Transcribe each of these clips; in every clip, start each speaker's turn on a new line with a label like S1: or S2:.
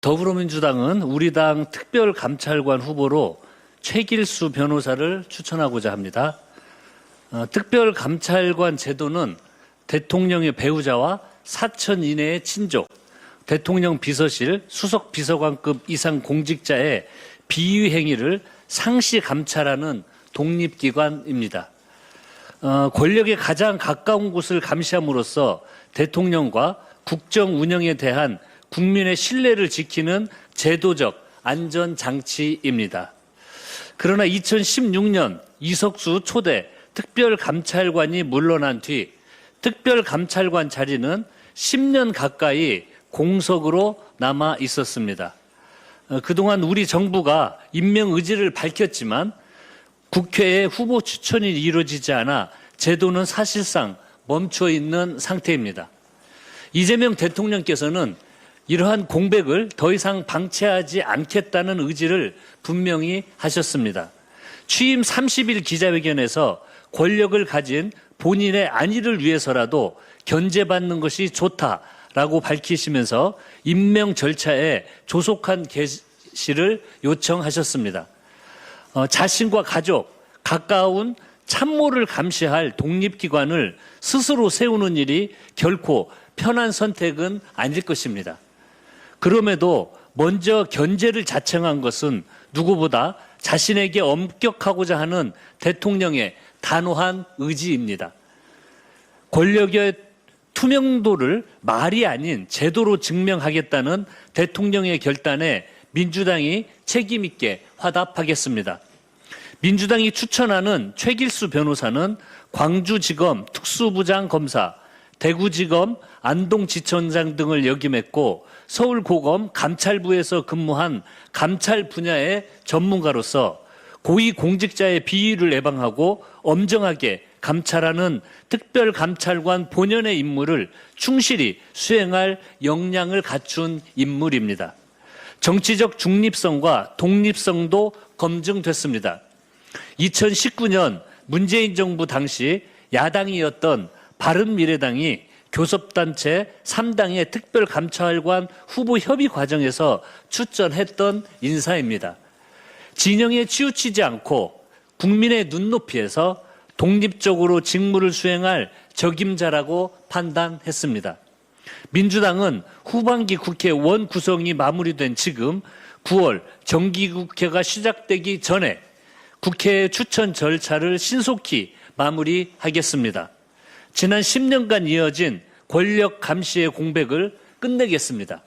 S1: 더불어민주당은 우리 당 특별감찰관 후보로 최길수 변호사를 추천하고자 합니다. 특별감찰관 제도는 대통령의 배우자와 사천 이내의 친족, 대통령 비서실, 수석 비서관급 이상 공직자의 비위 행위를 상시 감찰하는 독립기관입니다. 권력에 가장 가까운 곳을 감시함으로써 대통령과 국정 운영에 대한 국민의 신뢰를 지키는 제도적 안전장치입니다. 그러나 2016년 이석수 초대 특별감찰관이 물러난 뒤 특별감찰관 자리는 10년 가까이 공석으로 남아 있었습니다. 그동안 우리 정부가 임명 의지를 밝혔지만 국회에 후보 추천이 이루어지지 않아 제도는 사실상 멈춰 있는 상태입니다. 이재명 대통령께서는 이러한 공백을 더 이상 방치하지 않겠다는 의지를 분명히 하셨습니다. 취임 30일 기자회견에서 권력을 가진 본인의 안위를 위해서라도 견제받는 것이 좋다라고 밝히시면서 임명 절차에 조속한 개시를 요청하셨습니다. 자신과 가족, 가까운 참모를 감시할 독립기관을 스스로 세우는 일이 결코 편한 선택은 아닐 것입니다. 그럼에도 먼저 견제를 자청한 것은 누구보다 자신에게 엄격하고자 하는 대통령의 단호한 의지입니다. 권력의 투명도를 말이 아닌 제도로 증명하겠다는 대통령의 결단에 민주당이 책임 있게 화답하겠습니다. 민주당이 추천하는 최길수 변호사는 광주지검 특수부장 검사, 대구지검 안동지청장 등을 역임했고 서울고검 감찰부에서 근무한 감찰 분야의 전문가로서 고위공직자의 비위를 예방하고 엄정하게 감찰하는 특별감찰관 본연의 임무를 충실히 수행할 역량을 갖춘 인물입니다. 정치적 중립성과 독립성도 검증됐습니다. 2019년 문재인 정부 당시 야당이었던 바른미래당이 교섭단체 3당의 특별감찰관 후보 협의 과정에서 추천했던 인사입니다. 진영에 치우치지 않고 국민의 눈높이에서 독립적으로 직무를 수행할 적임자라고 판단했습니다. 민주당은 후반기 국회 원 구성이 마무리된 지금 9월 정기국회가 시작되기 전에 국회 추천 절차를 신속히 마무리하겠습니다. 지난 10년간 이어진 권력 감시의 공백을 끝내겠습니다.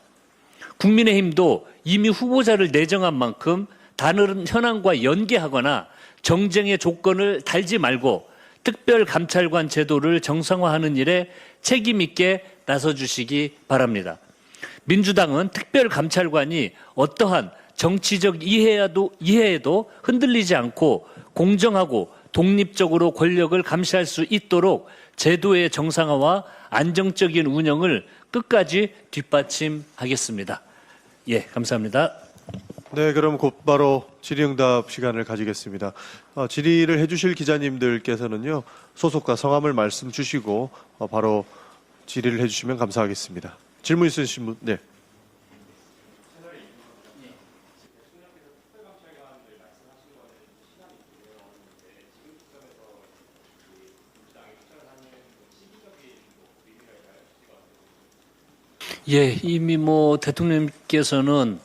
S1: 국민의힘도 이미 후보자를 내정한 만큼 다른 현안과 연계하거나 정쟁의 조건을 달지 말고 특별감찰관 제도를 정상화하는 일에 책임 있게 나서주시기 바랍니다. 민주당은 특별감찰관이 어떠한 정치적 이해에도 흔들리지 않고 공정하고 독립적으로 권력을 감시할 수 있도록 제도의 정상화와 안정적인 운영을 끝까지 뒷받침하겠습니다. 예, 감사합니다.
S2: 네, 그럼 곧바로 질의응답 시간을 가지겠습니다. 질의를 해주실 기자님들께서는요, 소속과 성함을 말씀 주시고 바로 질의를 해주시면 감사하겠습니다. 질문 있으신 분, 네.
S1: 예, 이미 대통령께서는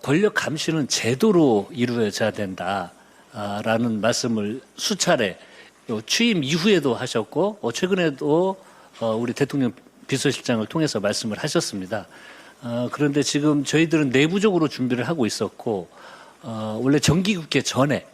S1: 권력 감시는 제도로 이루어져야 된다라는 말씀을 수차례 취임 이후에도 하셨고 최근에도 우리 대통령 비서실장을 통해서 말씀을 하셨습니다. 그런데 지금 저희들은 내부적으로 준비를 하고 있었고 원래 정기국회 전에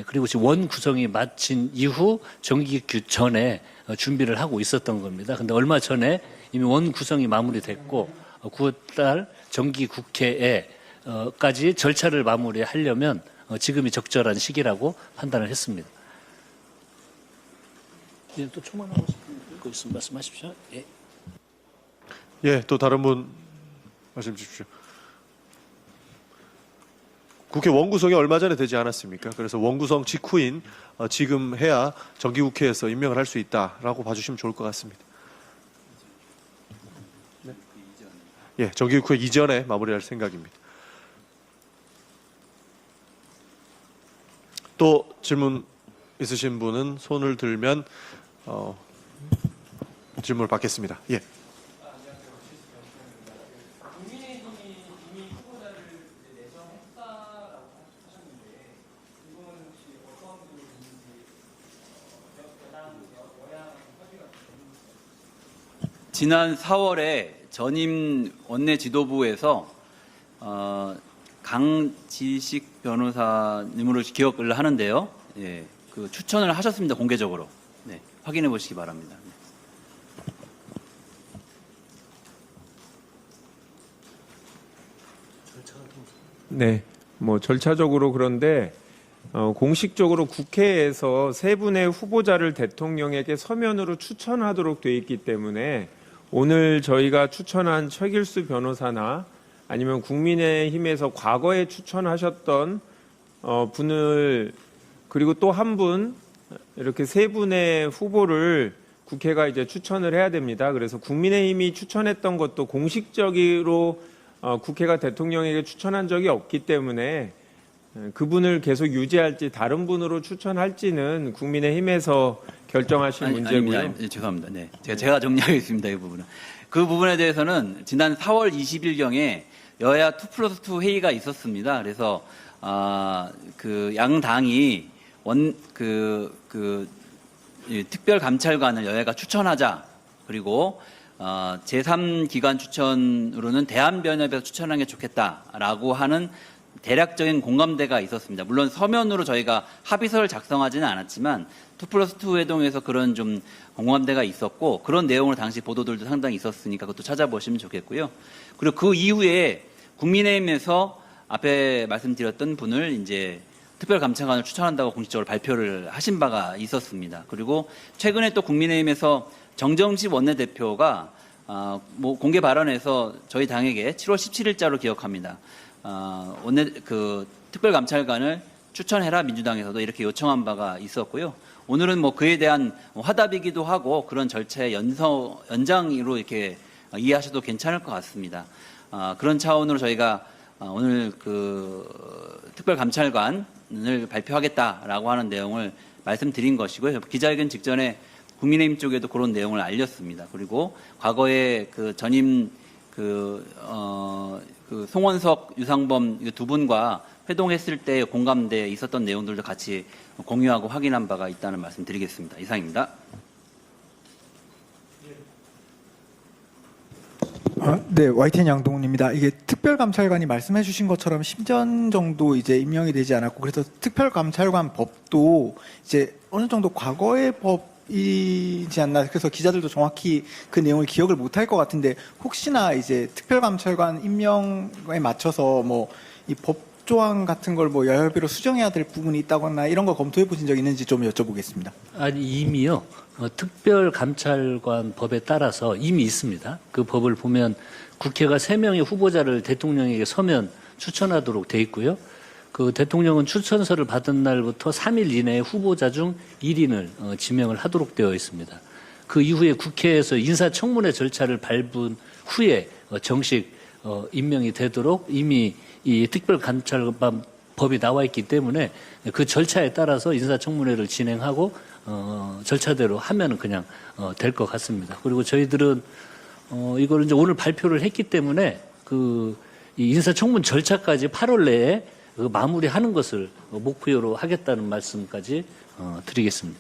S1: 그리고 지금 원 구성이 마친 이후 정기국회 전에 준비를 하고 있었던 겁니다. 그런데 얼마 전에 이미 원 구성이 마무리됐고 9월달 정기국회에까지 절차를 마무리하려면 지금이 적절한 시기라고 판단을 했습니다. 예, 또 초만하고 싶은 거 있으면 말씀하십시오. 예.
S2: 예, 또 다른 분 말씀 주십시오. 국회 원구성이 얼마 전에 되지 않았습니까? 그래서 원구성 직후인 지금 해야 정기국회에서 임명을 할 수 있다라고 봐주시면 좋을 것 같습니다. 네. 예, 정기국 후회 이전에 마무리할 생각입니다. 또 질문 있으신 분은 손을 들면 질문을 받겠습니다. 예.
S3: 지난 4월에 전임 원내 지도부에서 강지식 변호사님으로 기억을 하는데요. 예, 그 추천을 하셨습니다. 공개적으로. 네, 확인해 보시기 바랍니다.
S4: 네, 뭐 절차적으로 그런데 공식적으로 국회에서 세 분의 후보자를 대통령에게 서면으로 추천하도록 돼 있기 때문에 오늘 저희가 추천한 최길수 변호사나 아니면 국민의힘에서 과거에 추천하셨던 분을 그리고 또 한 분 이렇게 세 분의 후보를 국회가 이제 추천을 해야 됩니다. 그래서 국민의힘이 추천했던 것도 공식적으로 국회가 대통령에게 추천한 적이 없기 때문에 그분을 계속 유지할지 다른 분으로 추천할지는 국민의힘에서 결정하실 문제고요.
S3: 아닙니다. 예, 죄송합니다. 네, 제가 정리하겠습니다. 이 부분은. 그 부분에 대해서는 지난 4월 20일경에 여야 2+2 회의가 있었습니다. 그래서 그 양당이 이 특별감찰관을 여야가 추천하자. 그리고 제3기관 추천으로는 대한변협에서 추천하는 게 좋겠다라고 하는 대략적인 공감대가 있었습니다. 물론 서면으로 저희가 합의서를 작성하지는 않았지만 2+2 회동에서 그런 좀 공감대가 있었고 그런 내용으로 당시 보도들도 상당히 있었으니까 그것도 찾아보시면 좋겠고요. 그리고 그 이후에 국민의힘에서 앞에 말씀드렸던 분을 이제 특별감찰관을 추천한다고 공식적으로 발표를 하신 바가 있었습니다. 그리고 최근에 또 국민의힘에서 정정식 원내대표가 뭐 공개 발언에서 저희 당에게 7월 17일자로 기억합니다. 특별감찰관을 추천해라 민주당에서도 이렇게 요청한 바가 있었고요. 오늘은 뭐 그에 대한 화답이기도 하고 그런 절차의 연장으로 이렇게 이해하셔도 괜찮을 것 같습니다. 그런 차원으로 저희가 오늘 그 특별감찰관을 발표하겠다라고 하는 내용을 말씀드린 것이고요. 기자회견 직전에 국민의힘 쪽에도 그런 내용을 알렸습니다. 그리고 과거에 그 전임 그 송원석, 유상범 두 분과 회동했을 때 공감대에 있었던 내용들도 같이 공유하고 확인한 바가 있다는 말씀 드리겠습니다. 이상입니다.
S5: 네, YTN 양동훈입니다. 이게 특별감찰관이 말씀해 주신 것처럼 10년 정도 이제 임명이 되지 않았고, 그래서 특별감찰관 법도 이제 어느 정도 과거의 법이지 않나, 그래서 기자들도 정확히 그 내용을 기억을 못할 것 같은데, 혹시나 이제 특별감찰관 임명에 맞춰서 뭐 이 법조항 같은 걸 뭐 여야별로 수정해야 될 부분이 있다거나 이런 거 검토해 보신 적 있는지 좀 여쭤보겠습니다.
S1: 아니, 이미요. 특별감찰관 법에 따라서 이미 있습니다. 그 법을 보면 국회가 3명의 후보자를 대통령에게 서면 추천하도록 돼 있고요. 그 대통령은 추천서를 받은 날부터 3일 이내에 후보자 중 1인을 지명을 하도록 되어 있습니다. 그 이후에 국회에서 인사청문회 절차를 밟은 후에 정식 임명이 되도록 이미 이 특별감찰관 법이 나와 있기 때문에 그 절차에 따라서 인사청문회를 진행하고 절차대로 하면은 그냥 될 것 같습니다. 그리고 저희들은 이걸 이제 오늘 발표를 했기 때문에 이 인사청문 절차까지 8월 내에 마무리하는 것을 목표로 하겠다는 말씀까지 드리겠습니다.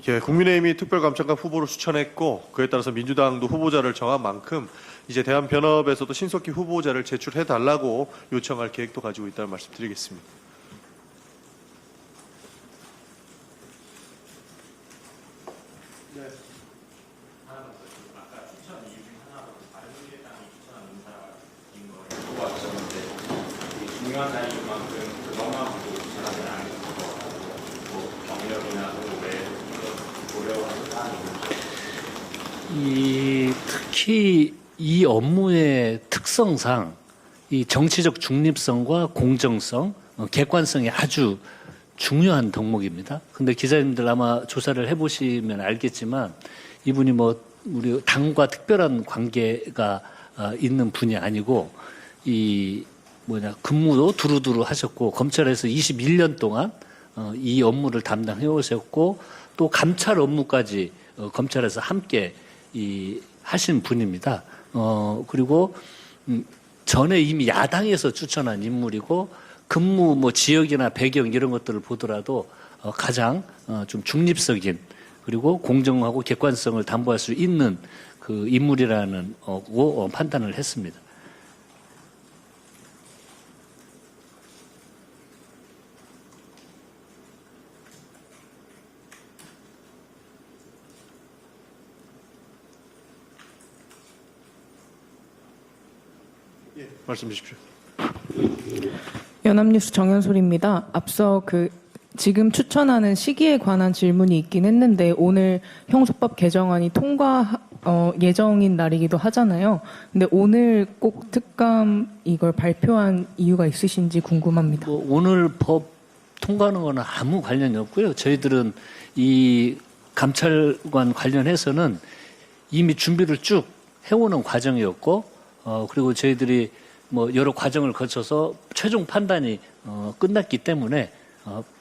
S2: 예, 국민의힘이 특별감찰관 후보를 추천했고 그에 따라서 민주당도 후보자를 정한 만큼 이제 대한변협에서도 신속히 후보자를 제출해달라고 요청할 계획도 가지고 있다는 말씀 드리겠습니다.
S6: 중요한 사이인 만큼 그것만 보고 추천하지 않는 뭐 경력이나 후보에 고려하는 사안이
S1: 특히 이 업무의 특성상 이 정치적 중립성과 공정성, 객관성이 아주 중요한 덕목입니다. 근데 기자님들 아마 조사를 해보시면 알겠지만 이분이 뭐 우리 당과 특별한 관계가 있는 분이 아니고 근무도 두루두루 하셨고 검찰에서 21년 동안 이 업무를 담당해 오셨고 또 감찰 업무까지 검찰에서 함께 하신 분입니다. 그리고 전에 이미 야당에서 추천한 인물이고 근무 지역이나 배경 이런 것들을 보더라도 가장 좀 중립적인 그리고 공정하고 객관성을 담보할 수 있는 그 인물이라는 판단을 했습니다.
S2: 말씀 주십시오.
S7: 연합뉴스 정현솔입니다. 앞서 지금 추천하는 시기에 관한 질문이 있긴 했는데 오늘 형소법 개정안이 통과 예정인 날이기도 하잖아요. 근데 오늘 꼭 특감 이걸 발표한 이유가 있으신지 궁금합니다.
S1: 오늘 법 통과하는 거는 아무 관련이 없고요. 저희들은 이 감찰관 관련해서는 이미 준비를 쭉 해오는 과정이었고, 그리고 저희들이 여러 과정을 거쳐서 최종 판단이 끝났기 때문에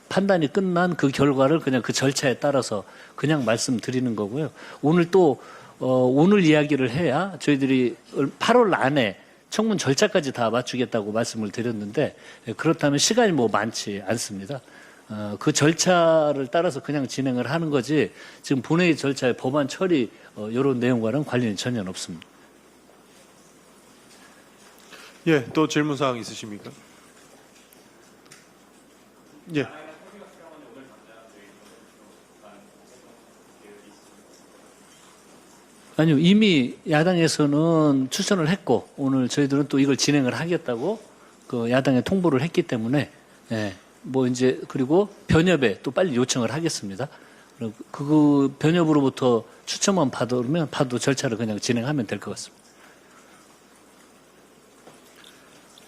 S1: 판단이 끝난 그 결과를 그냥 그 절차에 따라서 그냥 말씀드리는 거고요. 오늘 또 오늘 이야기를 해야 저희들이 8월 안에 청문 절차까지 다 맞추겠다고 말씀을 드렸는데 그렇다면 시간이 많지 않습니다. 그 절차를 따라서 그냥 진행을 하는 거지 지금 본회의 절차의 법안 처리 이런 내용과는 관련이 전혀 없습니다.
S2: 예, 또 질문 사항 있으십니까? 예.
S1: 아니요, 이미 야당에서는 추천을 했고 오늘 저희들은 또 이걸 진행을 하겠다고 그 야당에 통보를 했기 때문에 이제 그리고 변협에 또 빨리 요청을 하겠습니다. 그 변협으로부터 추천만 받으면 절차를 그냥 진행하면 될 것 같습니다.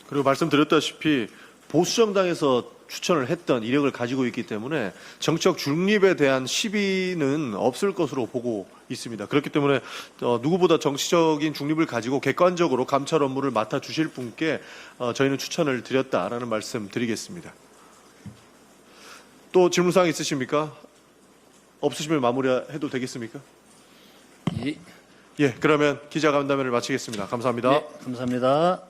S2: 그리고 말씀드렸다시피 보수정당에서 추천을 했던 이력을 가지고 있기 때문에 정치적 중립에 대한 시비는 없을 것으로 보고 있습니다. 그렇기 때문에 누구보다 정치적인 중립을 가지고 객관적으로 감찰 업무를 맡아주실 분께 저희는 추천을 드렸다라는 말씀 드리겠습니다. 또 질문사항 있으십니까? 없으시면 마무리해도 되겠습니까?
S1: 예,
S2: 예, 그러면 기자간담회를 마치겠습니다. 감사합니다.
S1: 감사합니다.